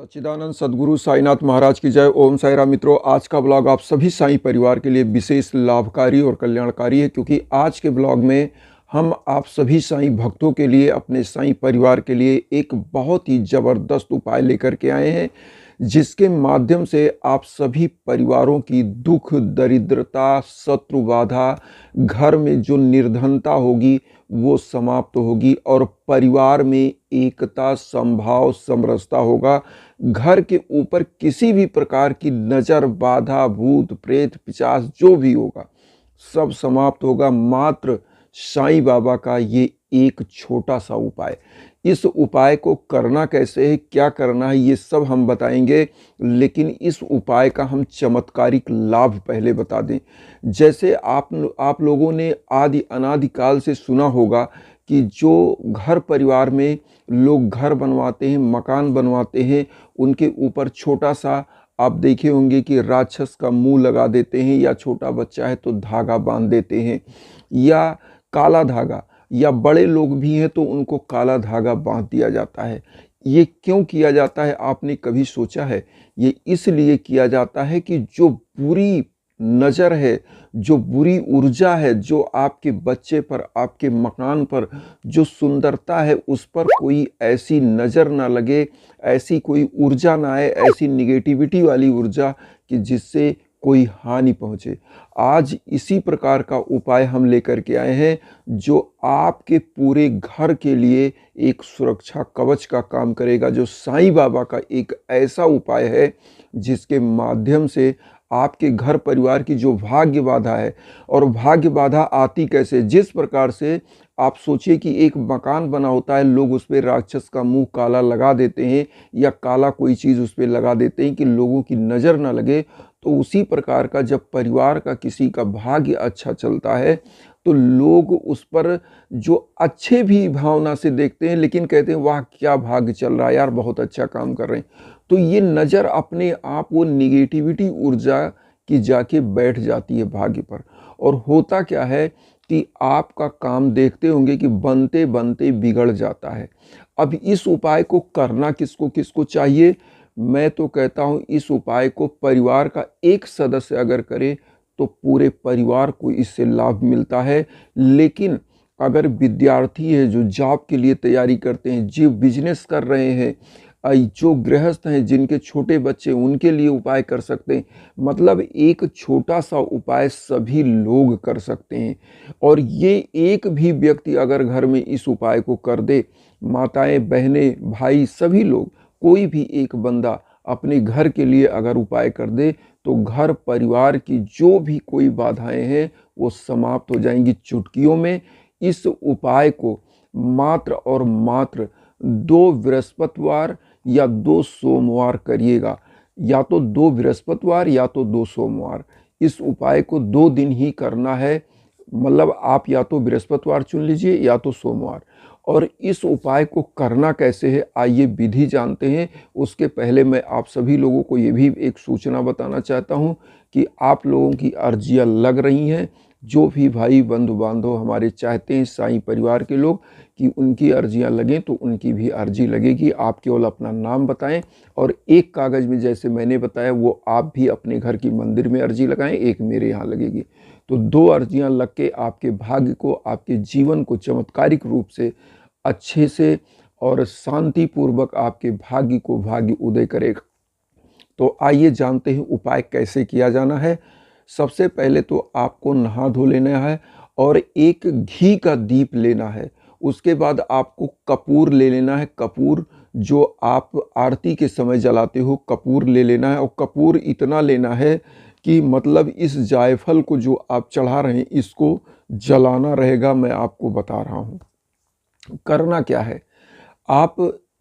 सच्चिदानंद सद्गुरु साईनाथ महाराज की जय। ओम साई राम। मित्रों, आज का ब्लॉग आप सभी साईं परिवार के लिए विशेष लाभकारी और कल्याणकारी है, क्योंकि आज के ब्लॉग में हम आप सभी साईं भक्तों के लिए, अपने साईं परिवार के लिए एक बहुत ही ज़बरदस्त उपाय लेकर के आए हैं, जिसके माध्यम से आप सभी परिवारों की दुख, दरिद्रता, शत्रु बाधा, घर में जो निर्धनता होगी वो समाप्त होगी और परिवार में एकता, समभाव, समरसता होगा। घर के ऊपर किसी भी प्रकार की नज़र, बाधा, भूत प्रेत, पिशाच जो भी होगा सब समाप्त होगा। मात्र साईं बाबा का ये एक छोटा सा उपाय। इस उपाय को करना कैसे है, क्या करना है, ये सब हम बताएंगे, लेकिन इस उपाय का हम चमत्कारिक लाभ पहले बता दें। जैसे आप लोगों ने आदि अनादि काल से सुना होगा कि जो घर परिवार में लोग घर बनवाते हैं, मकान बनवाते हैं, उनके ऊपर छोटा सा आप देखे होंगे कि राक्षस का मुंह लगा देते हैं, या छोटा बच्चा है तो धागा बांध देते हैं, या काला धागा, या बड़े लोग भी हैं तो उनको काला धागा बांध दिया जाता है। ये क्यों किया जाता है, आपने कभी सोचा है? ये इसलिए किया जाता है कि जो बुरी नज़र है, जो बुरी ऊर्जा है, जो आपके बच्चे पर, आपके मकान पर जो सुंदरता है, उस पर कोई ऐसी नज़र ना लगे, ऐसी कोई ऊर्जा ना आए, ऐसी निगेटिविटी वाली ऊर्जा कि जिससे कोई हानि पहुँचे। आज इसी प्रकार का उपाय हम लेकर के आए हैं, जो आपके पूरे घर के लिए एक सुरक्षा कवच का काम करेगा। जो साईं बाबा का एक ऐसा उपाय है जिसके माध्यम से आपके घर परिवार की जो भाग्य बाधा है, और भाग्य बाधा आती कैसे, जिस प्रकार से आप सोचिए कि एक मकान बना होता है, लोग उस पर राक्षस का मुंह काला लगा देते हैं, या काला कोई चीज़ उस पर लगा देते हैं कि लोगों की नज़र ना लगे। तो उसी प्रकार का जब परिवार का किसी का भाग्य अच्छा चलता है तो लोग उस पर जो अच्छे भी भावना से देखते हैं, लेकिन कहते हैं वाह क्या भाग्य चल रहा है यार, बहुत अच्छा काम कर रहे हैं। तो ये नज़र अपने आप वो निगेटिविटी ऊर्जा की जाके बैठ जाती है भाग्य पर। और होता क्या है कि आपका काम देखते होंगे कि बनते बनते बिगड़ जाता है। अब इस उपाय को करना किसको किसको चाहिए? मैं तो कहता हूँ इस उपाय को परिवार का एक सदस्य अगर करे तो पूरे परिवार को इससे लाभ मिलता है। लेकिन अगर विद्यार्थी है जो जॉब के लिए तैयारी करते हैं, जो बिजनेस कर रहे हैं, जो गृहस्थ हैं जिनके छोटे बच्चे, उनके लिए उपाय कर सकते हैं। मतलब एक छोटा सा उपाय सभी लोग कर सकते हैं। और ये एक भी व्यक्ति अगर घर में इस उपाय को कर दे, माताएं, बहनें, भाई, सभी लोग, कोई भी एक बंदा अपने घर के लिए अगर उपाय कर दे तो घर परिवार की जो भी कोई बाधाएं हैं वो समाप्त हो जाएंगी चुटकियों में। इस उपाय को मात्र और मात्र 2 बृहस्पतिवार या 2 सोमवार करिएगा, या तो 2 बृहस्पतिवार या तो 2 सोमवार। इस उपाय को 2 दिन ही करना है, मतलब आप या तो बृहस्पतिवार चुन लीजिए या तो सोमवार। और इस उपाय को करना कैसे है, आइए विधि जानते हैं। उसके पहले मैं आप सभी लोगों को ये भी एक सूचना बताना चाहता हूँ कि आप लोगों की अर्जियाँ लग रही हैं। जो भी भाई बंधु बांधव हमारे चाहते हैं साईं परिवार के लोग कि उनकी अर्जियां लगें, तो उनकी भी अर्जी लगेगी। आप केवल अपना नाम बताएं और एक कागज़ में, जैसे मैंने बताया, वो आप भी अपने घर की मंदिर में अर्जी लगाएं, एक मेरे यहाँ लगेगी। तो 2 अर्जियां लग के आपके भाग्य को, आपके जीवन को चमत्कारिक रूप से, अच्छे से और शांतिपूर्वक आपके भाग्य को भाग्य उदय करेगा। तो आइए जानते हैं उपाय कैसे किया जाना है। सबसे पहले तो आपको नहा धो लेना है और एक घी का दीप लेना है। उसके बाद आपको कपूर ले लेना है। कपूर जो आप आरती के समय जलाते हो, कपूर ले लेना है। और कपूर इतना लेना है कि मतलब इस जायफल को जो आप चढ़ा रहे हैं इसको जलाना रहेगा। मैं आपको बता रहा हूँ करना क्या है। आप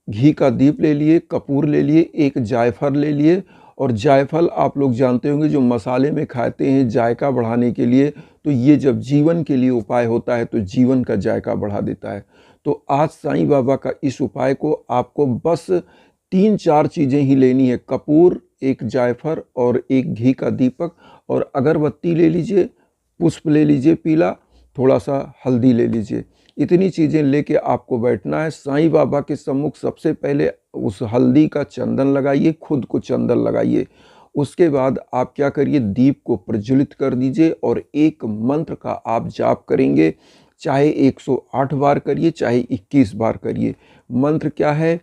घी का दीप ले लिए, कपूर ले लिए, एक जायफल ले लिए। और जायफल आप लोग जानते होंगे जो मसाले में खाते हैं जायका बढ़ाने के लिए, तो ये जब जीवन के लिए उपाय होता है तो जीवन का जायका बढ़ा देता है। तो आज साईं बाबा का इस उपाय को आपको बस 3-4 चीज़ें ही लेनी है। कपूर, एक जायफल और एक घी का दीपक, और अगरबत्ती ले लीजिए, पुष्प ले लीजिए पीला, थोड़ा सा हल्दी ले लीजिए। इतनी चीज़ें लेके आपको बैठना है। साईं बाबा के सम्मुख सबसे पहले उस हल्दी का चंदन लगाइए, खुद को चंदन लगाइए। उसके बाद आप क्या करिए, दीप को प्रज्वलित कर दीजिए और एक मंत्र का आप जाप करेंगे। चाहे 108 बार करिए, चाहे 21 बार करिए। मंत्र क्या है?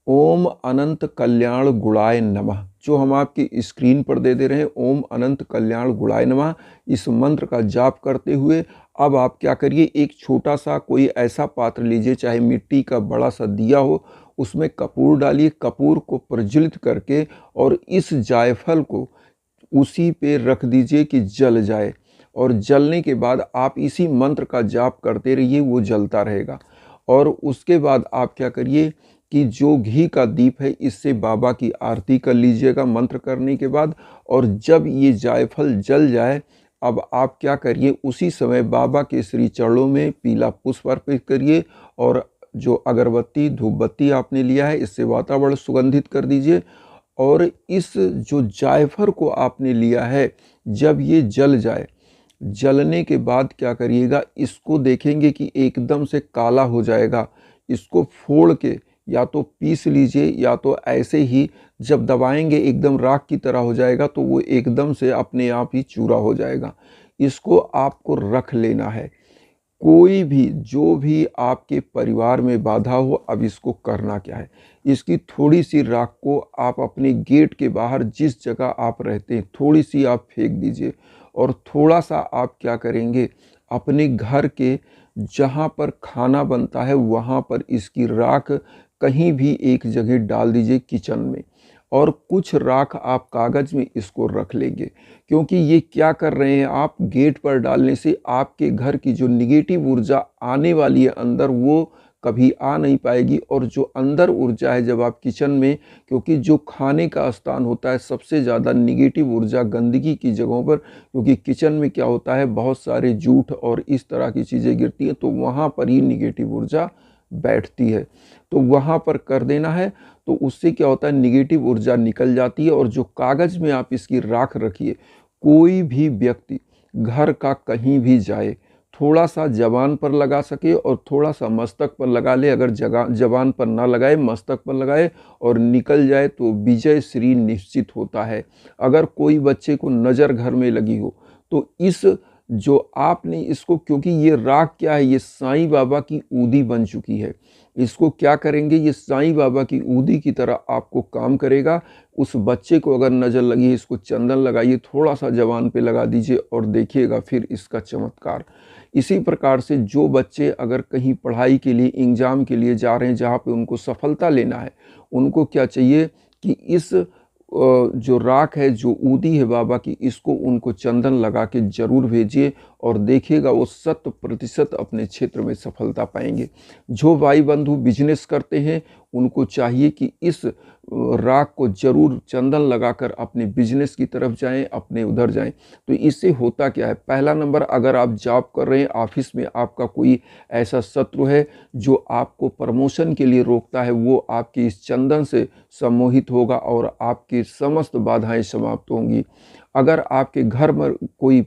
ओम अनंत कल्याण गुणाय नमः। जो हम आपकी स्क्रीन पर दे रहे हैं, ओम अनंत कल्याण गुणाय नमः, इस मंत्र का जाप करते हुए अब आप क्या करिए, एक छोटा सा कोई ऐसा पात्र लीजिए, चाहे मिट्टी का बड़ा सा दिया हो, उसमें कपूर डालिए। कपूर को प्रज्वलित करके और इस जायफल को उसी पे रख दीजिए कि जल जाए, और जलने के बाद आप इसी मंत्र का जाप करते रहिए, वो जलता रहेगा। और उसके बाद आप क्या करिए कि जो घी का दीप है, इससे बाबा की आरती कर लीजिएगा मंत्र करने के बाद। और जब ये जायफल जल जाए, अब आप क्या करिए, उसी समय बाबा के श्री चरणों में पीला पुष्प अर्पित करिए और जो अगरबत्ती धूप बत्ती आपने लिया है, इससे वातावरण सुगंधित कर दीजिए। और इस जो जायफल को आपने लिया है, जब ये जल जाए, जलने के बाद क्या करिएगा, इसको देखेंगे कि एकदम से काला हो जाएगा। इसको फोड़ के या तो पीस लीजिए, या तो ऐसे ही जब दबाएंगे एकदम राख की तरह हो जाएगा, तो वो एकदम से अपने आप ही चूरा हो जाएगा। इसको आपको रख लेना है। कोई भी जो भी आपके परिवार में बाधा हो, अब इसको करना क्या है, इसकी थोड़ी सी राख को आप अपने गेट के बाहर जिस जगह आप रहते हैं, थोड़ी सी आप फेंक दीजिए। और थोड़ा सा आप क्या करेंगे, अपने घर के जहाँ पर खाना बनता है वहाँ पर इसकी राख कहीं भी एक जगह डाल दीजिए किचन में। और कुछ राख आप कागज़ में इसको रख लेंगे, क्योंकि ये क्या कर रहे हैं, आप गेट पर डालने से आपके घर की जो निगेटिव ऊर्जा आने वाली है अंदर, वो कभी आ नहीं पाएगी। और जो अंदर ऊर्जा है, जब आप किचन में, क्योंकि जो खाने का स्थान होता है, सबसे ज़्यादा निगेटिव ऊर्जा गंदगी की जगहों पर, क्योंकि किचन में क्या होता है, बहुत सारे जूठ और इस तरह की चीज़ें गिरती हैं, तो वहाँ पर ही निगेटिव ऊर्जा बैठती है। तो वहाँ पर कर देना है, तो उससे क्या होता है, निगेटिव ऊर्जा निकल जाती है। और जो कागज़ में आप इसकी राख रखिए, कोई भी व्यक्ति घर का कहीं भी जाए, थोड़ा सा जबान पर लगा सके और थोड़ा सा मस्तक पर लगा ले। अगर जबान पर ना लगाए, मस्तक पर लगाए और निकल जाए, तो विजय श्री निश्चित होता है। अगर कोई बच्चे को नज़र घर में लगी हो, तो इस जो आपने इसको, क्योंकि ये राख क्या है, ये साईं बाबा की ऊदी बन चुकी है, इसको क्या करेंगे, ये साईं बाबा की ऊदी की तरह आपको काम करेगा। उस बच्चे को अगर नज़र लगी है, इसको चंदन लगाइए, थोड़ा सा जबान पे लगा दीजिए और देखिएगा फिर इसका चमत्कार। इसी प्रकार से जो बच्चे अगर कहीं पढ़ाई के लिए, एग्ज़ाम के लिए जा रहे हैं, जहाँ पे उनको सफलता लेना है, उनको क्या चाहिए कि इस जो राख है, जो ऊदी है बाबा की, इसको उनको चंदन लगा के जरूर भेजिए और देखिएगा वो 100% अपने क्षेत्र में सफलता पाएंगे। जो भाई बंधु बिजनेस करते हैं, उनको चाहिए कि इस राख को जरूर चंदन लगाकर अपने बिजनेस की तरफ जाएं, अपने उधर जाएं। तो इससे होता क्या है, पहला नंबर, अगर आप जॉब कर रहे हैं, ऑफिस में आपका कोई ऐसा शत्रु है जो आपको प्रमोशन के लिए रोकता है, वो आपके इस चंदन से सम्मोहित होगा और आपकी समस्त बाधाएं समाप्त होंगी। अगर आपके घर में कोई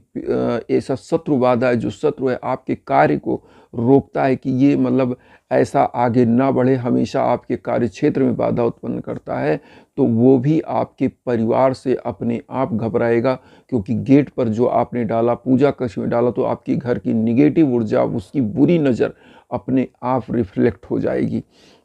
ऐसा शत्रु बाधा है, जो शत्रु है आपके कार्य को रोकता है कि ये मतलब ऐसा आगे ना बढ़े, हमेशा आपके कार्य क्षेत्र में बाधा उत्पन्न करता है, तो वो भी आपके परिवार से अपने आप घबराएगा। क्योंकि गेट पर जो आपने डाला, पूजा कक्ष में डाला, तो आपकी घर की निगेटिव ऊर्जा, उसकी बुरी नज़र अपने आप रिफ्लेक्ट हो जाएगी।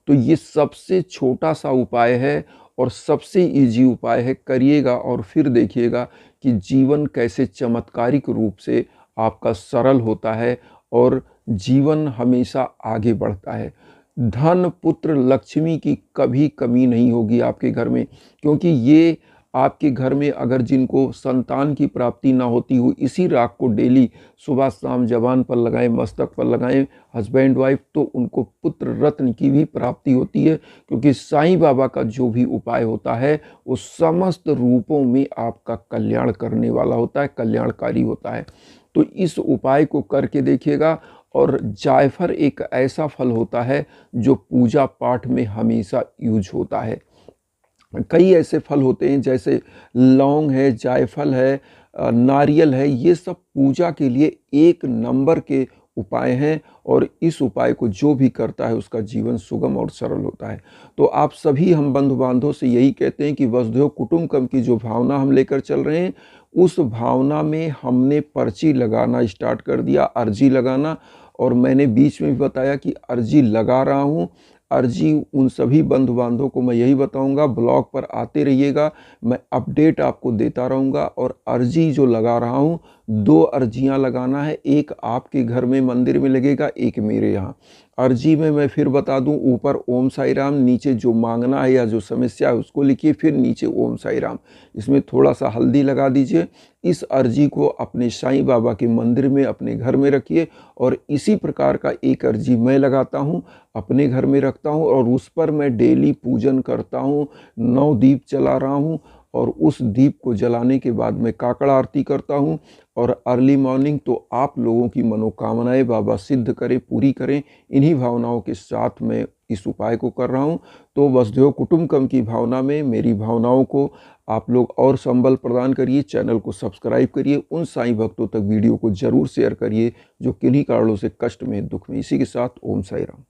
तो ये सबसे छोटा सा उपाय है और सबसे इजी उपाय है, करिएगा और फिर देखिएगा कि जीवन कैसे चमत्कारिक रूप से आपका सरल होता है और जीवन हमेशा आगे बढ़ता है। धन पुत्र लक्ष्मी की कभी कमी नहीं होगी आपके घर में, क्योंकि ये आपके घर में अगर जिनको संतान की प्राप्ति ना होती हो, इसी राख को डेली सुबह शाम जबान पर लगाएं, मस्तक पर लगाएं, हस्बैंड वाइफ, तो उनको पुत्र रत्न की भी प्राप्ति होती है। क्योंकि साईं बाबा का जो भी उपाय होता है, वो समस्त रूपों में आपका कल्याण करने वाला होता है, कल्याणकारी होता है। तो इस उपाय को करके देखिएगा। और जायफल एक ऐसा फल होता है जो पूजा पाठ में हमेशा यूज होता है। कई ऐसे फल होते हैं, जैसे लौंग है, जायफल है, नारियल है, ये सब पूजा के लिए एक नंबर के उपाय हैं और इस उपाय को जो भी करता है उसका जीवन सुगम और सरल होता है। तो आप सभी हम बंधु बांधवों से यही कहते हैं कि वसुधैव कुटुंबकम की जो भावना हम लेकर चल रहे हैं, उस भावना में हमने पर्ची लगाना स्टार्ट कर दिया, अर्जी लगाना। और मैंने बीच में भी बताया कि अर्जी लगा रहा हूँ। अर्जी उन सभी बंधु बांधवों को मैं यही बताऊंगा, ब्लॉग पर आते रहिएगा, मैं अपडेट आपको देता रहूँगा। और अर्जी जो लगा रहा हूँ, 2 अर्जियाँ लगाना है, एक आपके घर में मंदिर में लगेगा, एक मेरे यहाँ। अर्जी में मैं फिर बता दूं, ऊपर ओम साई राम, नीचे जो मांगना है या जो समस्या है उसको लिखिए, फिर नीचे ओम साई राम। इसमें थोड़ा सा हल्दी लगा दीजिए। इस अर्जी को अपने साईं बाबा के मंदिर में अपने घर में रखिए। और इसी प्रकार का एक अर्जी मैं लगाता हूँ, अपने घर में रखता हूँ और उस पर मैं डेली पूजन करता हूँ, 9 दीप जला रहा हूँ। और उस दीप को जलाने के बाद मैं काकड़ आरती करता हूँ। और अर्ली मॉर्निंग तो आप लोगों की मनोकामनाएं बाबा सिद्ध करें, पूरी करें, इन्हीं भावनाओं के साथ मैं इस उपाय को कर रहा हूँ। तो वसुधैव कुटुंबकम की भावना में मेरी भावनाओं को आप लोग और संबल प्रदान करिए, चैनल को सब्सक्राइब करिए, उन साईं भक्तों तक वीडियो को जरूर शेयर करिए जो किन्हीं कारणों से कष्ट में, दुख में। इसी के साथ ओम साई राम।